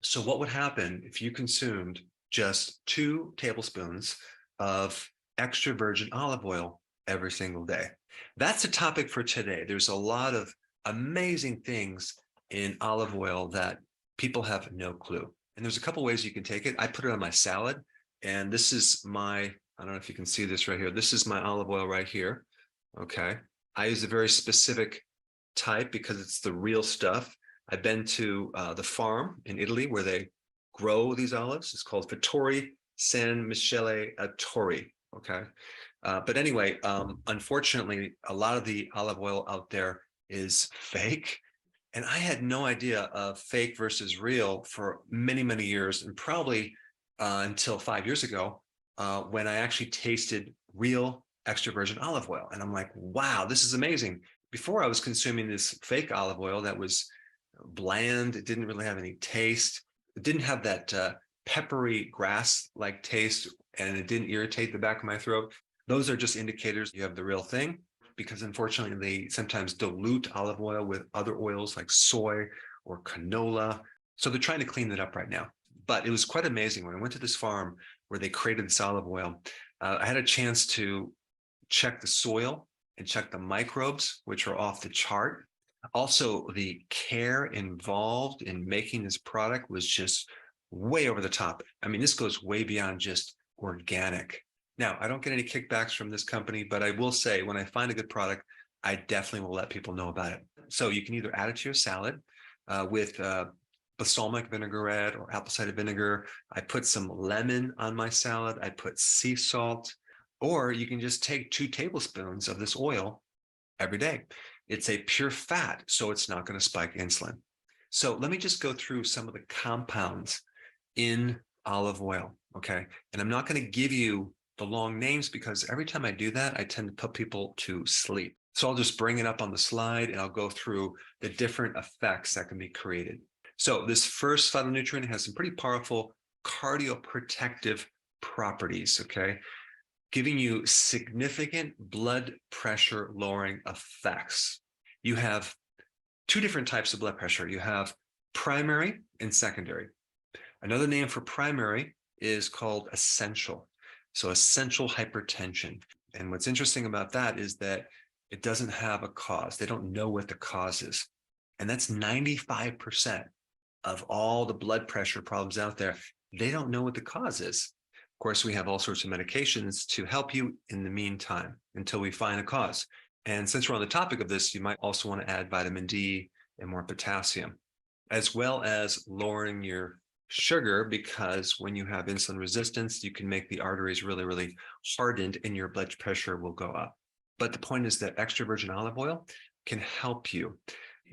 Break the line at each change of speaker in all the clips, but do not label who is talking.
So what would happen if you consumed just 2 tablespoons of extra virgin olive oil every single day? That's a topic for today. There's a lot of amazing things in olive oil that people have no clue. And there's a couple ways you can take it. I put it on my salad, and this is my, I don't know if you can see this right here. This is my olive oil right here. Okay. I use a very specific type because it's the real stuff. I've been to the farm in Italy where they grow these olives. It's called Fattori San Michele a Torri. Okay. But anyway, unfortunately, a lot of the olive oil out there is fake. And I had no idea of fake versus real for many, many years, and probably until 5 years ago, when I actually tasted real extra virgin olive oil. And I'm like, wow, this is amazing. Before I was consuming this fake olive oil that was bland. It didn't really have any taste. It didn't have that peppery grass-like taste, and it didn't irritate the back of my throat. Those are just indicators you have the real thing, because unfortunately they sometimes dilute olive oil with other oils like soy or canola. So they're trying to clean that up right now. But it was quite amazing when I went to this farm where they created this olive oil. I had a chance to check the soil and check the microbes, which are off the chart. Also, the care involved in making this product was just way over the top. I mean, this goes way beyond just organic. Now, I don't get any kickbacks from this company, but I will say when I find a good product, I definitely will let people know about it. So you can either add it to your salad with balsamic vinaigrette or apple cider vinegar. I put some lemon on my salad. I put sea salt, or you can just take 2 tablespoons of this oil every day. It's a pure fat, so it's not going to spike insulin. So let me just go through some of the compounds in olive oil, okay? And I'm not going to give you the long names because every time I do that, I tend to put people to sleep. So I'll just bring it up on the slide and I'll go through the different effects that can be created. So this first phytonutrient has some pretty powerful cardioprotective properties, okay? Giving you significant blood pressure lowering effects. You have 2 different types of blood pressure. You have primary and secondary. Another name for primary is called essential. So essential hypertension. And what's interesting about that is that it doesn't have a cause. They don't know what the cause is. And that's 95% of all the blood pressure problems out there. They don't know what the cause is. Of course, we have all sorts of medications to help you in the meantime until we find a cause. And since we're on the topic of this, you might also want to add vitamin D and more potassium, as well as lowering your sugar, because when you have insulin resistance, you can make the arteries really, really hardened and your blood pressure will go up. But the point is that extra virgin olive oil can help you.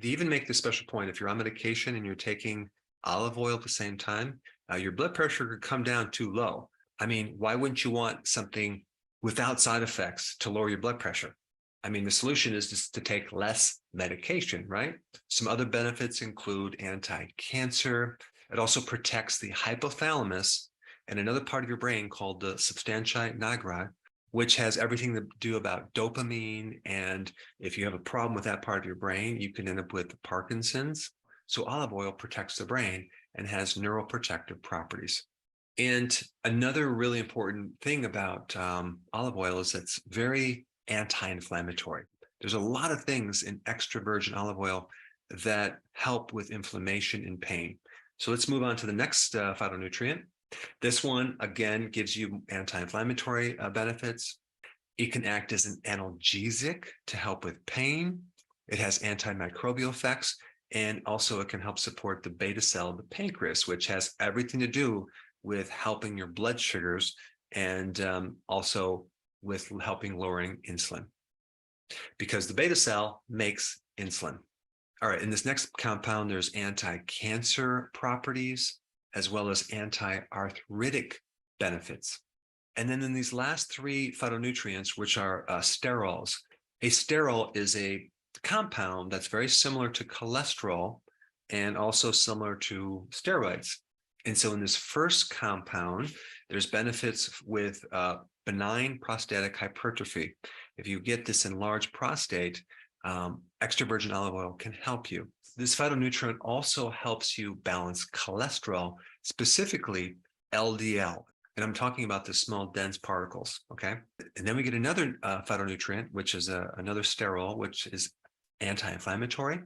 They even make the special point, if you're on medication and you're taking olive oil at the same time, your blood pressure could come down too low. I mean, why wouldn't you want something without side effects to lower your blood pressure? I mean, the solution is just to take less medication, right? Some other benefits include anti-cancer. It also protects the hypothalamus and another part of your brain called the substantia nigra, which has everything to do about dopamine. And if you have a problem with that part of your brain, you can end up with Parkinson's. So olive oil protects the brain and has neuroprotective properties. And another really important thing about olive oil is it's very anti-inflammatory. There's a lot of things in extra virgin olive oil that help with inflammation and pain. So let's move on to the next phytonutrient. This one, again, gives you anti-inflammatory benefits. It can act as an analgesic to help with pain. It has antimicrobial effects, and also it can help support the beta cell of the pancreas, which has everything to do with helping your blood sugars and also with helping lowering insulin, because the beta cell makes insulin. All right, in this next compound, there's anti-cancer properties as well as anti-arthritic benefits. And then in these last 3 phytonutrients, which are sterols, a sterol is a compound that's very similar to cholesterol and also similar to steroids. And so in this first compound, there's benefits with benign prostatic hypertrophy. If you get this enlarged prostate, extra virgin olive oil can help you. this phytonutrient also helps you balance cholesterol, specifically LDL. And I'm talking about the small dense particles, okay? And then we get another phytonutrient, which is another sterol, which is anti-inflammatory,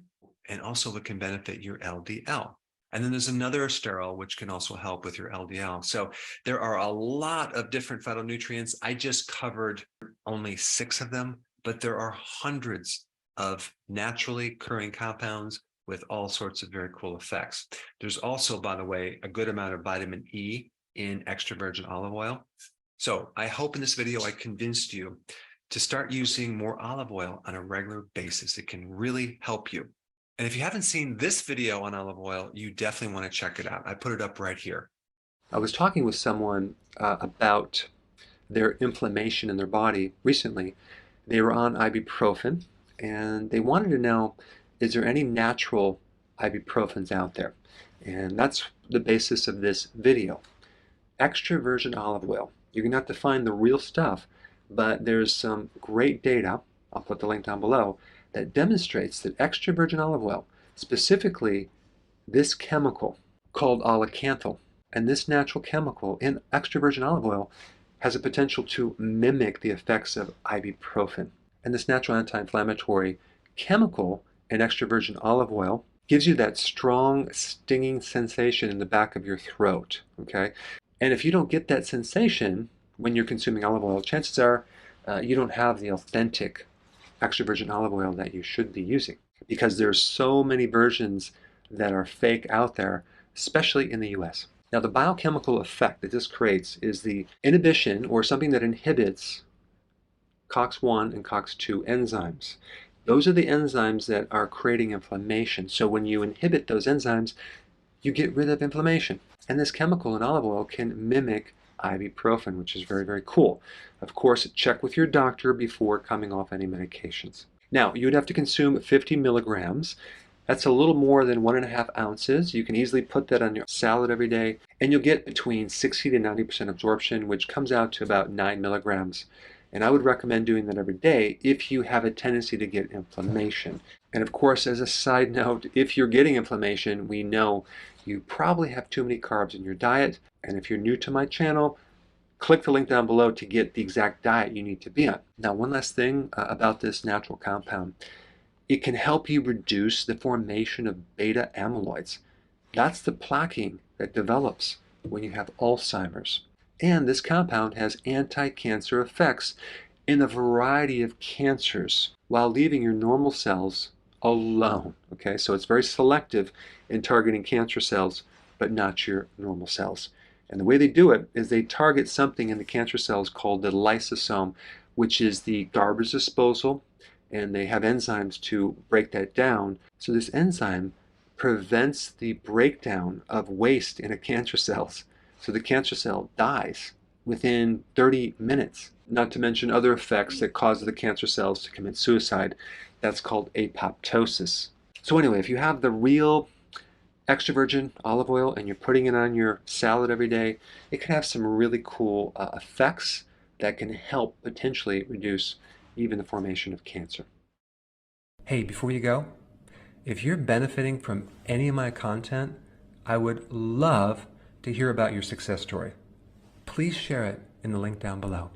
and also it can benefit your LDL. And then there's another sterol, which can also help with your LDL. So there are a lot of different phytonutrients. I just covered only 6 of them, but there are hundreds of naturally occurring compounds with all sorts of very cool effects. There's also, by the way, a good amount of vitamin E in extra virgin olive oil. So I hope in this video I convinced you to start using more olive oil on a regular basis. It can really help you. And if you haven't seen this video on olive oil, you definitely want to check it out. I put it up right here.
I was talking with someone about their inflammation in their body recently. They were on ibuprofen, and they wanted to know, is there any natural ibuprofens out there? And that's the basis of this video. Extra virgin olive oil. You're going to have to find the real stuff, but there's some great data, I'll put the link down below, that demonstrates that extra virgin olive oil, specifically this chemical called olecanthal, and this natural chemical in extra virgin olive oil has a potential to mimic the effects of ibuprofen. And this natural anti-inflammatory chemical in extra virgin olive oil gives you that strong stinging sensation in the back of your throat, okay? And if you don't get that sensation when you're consuming olive oil, chances are you don't have the authentic extra virgin olive oil that you should be using, because there's so many versions that are fake out there, especially in the US. Now, the biochemical effect that this creates is the inhibition, or something that inhibits, COX-1 and COX-2 enzymes. Those are the enzymes that are creating inflammation. So when you inhibit those enzymes, you get rid of inflammation. And this chemical in olive oil can mimic ibuprofen, which is very, very cool. Of course, check with your doctor before coming off any medications. Now, you would have to consume 50 milligrams. That's a little more than 1.5 ounces. You can easily put that on your salad every day, and you'll get between 60 to 90% absorption, which comes out to about 9 milligrams. And I would recommend doing that every day if you have a tendency to get inflammation. And of course, as a side note, if you're getting inflammation, we know you probably have too many carbs in your diet. And if you're new to my channel, click the link down below to get the exact diet you need to be on. Now, one last thing about this natural compound. It can help you reduce the formation of beta amyloids. That's the plaquing that develops when you have Alzheimer's. And this compound has anti-cancer effects in a variety of cancers while leaving your normal cells alone. Okay, so it's very selective in targeting cancer cells, but not your normal cells. And the way they do it is they target something in the cancer cells called the lysosome, which is the garbage disposal, and they have enzymes to break that down. So this enzyme prevents the breakdown of waste in a cancer cells. So the cancer cell dies within 30 minutes, not to mention other effects that cause the cancer cells to commit suicide. That's called apoptosis. So anyway, if you have the real extra virgin olive oil and you're putting it on your salad every day, it can have some really cool effects that can help potentially reduce even the formation of cancer. Hey, before you go, if you're benefiting from any of my content, I would love to hear about your success story. Please share it in the link down below.